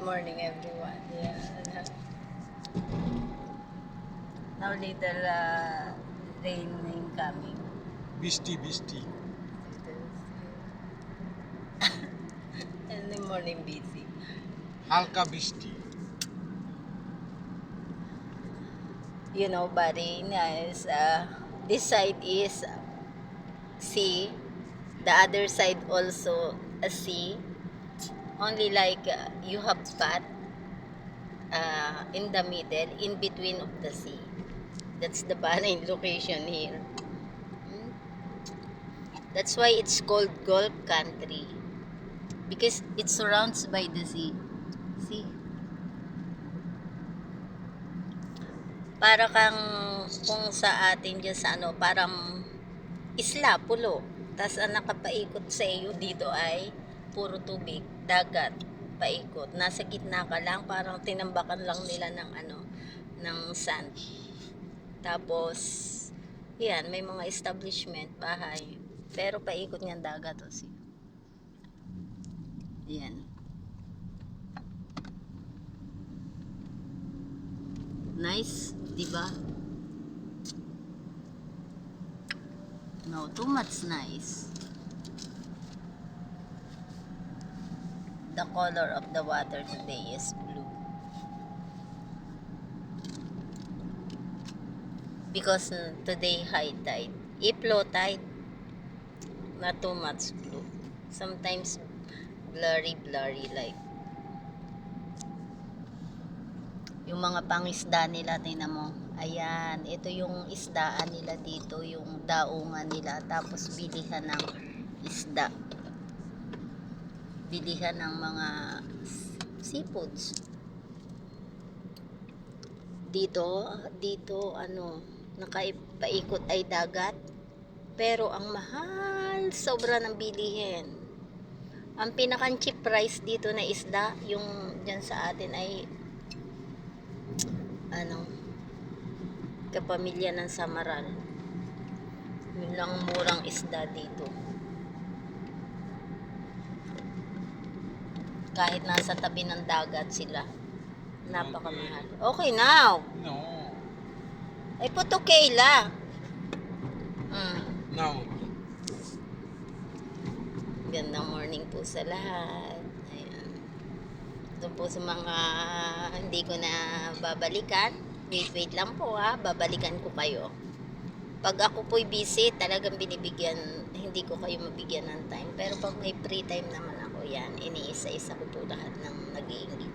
morning, everyone. Yeah. Now little rain incoming. বৃষ্টি In the morning busy. হালকা বৃষ্টি You know, Bahrain is this side is sea. The other side also a sea. Only like you have path in the middle, in between of the sea. That's the Bahrain location here. That's why it's called Gulf country. Because it surrounds by the sea. See? Para kang kung sa atin dyan sa ano, parang isla, pulo. Tapos ang nakapaikot sa iyo dito ay puro tubig, dagat, paikot. Nasa gitna ka lang, parang tinambakan lang nila ng ano, ng sand. Tapos, yan, may mga establishment, bahay. Pero paikot nga dagat o siya. Yan. Nice, di ba? No, too much nice. The color of the water today is blue. Because today high tide. If low tide, not too much blue. Sometimes blurry like. Yung mga pangisda nila, tingnan mo. Ayan, ito yung isdaan nila dito, yung daungan nila. Tapos bilihan ng isda. Bilihan ng mga seafoods. Dito ano, nakapaikot ay dagat. Pero ang mahal, sobra ng bilihin. Ang pinakang cheap price dito na isda, yung dyan sa atin ay ano, kapamilya ng Samaral. Yun lang murang isda dito. Kahit nasa tabi ng dagat sila, napakamahal. Okay now. No. Ay put okay la. No. Gandang morning po sa lahat. Ayan. Ito po sa mga hindi ko na babalikan. Wait lang po ha. Babalikan ko kayo. Pag ako po'y busy, talagang binibigyan, hindi ko kayo mabigyan ng time. Pero pag may free time naman ako, yan, iniisa-isa ko po lahat ng nag-iingit.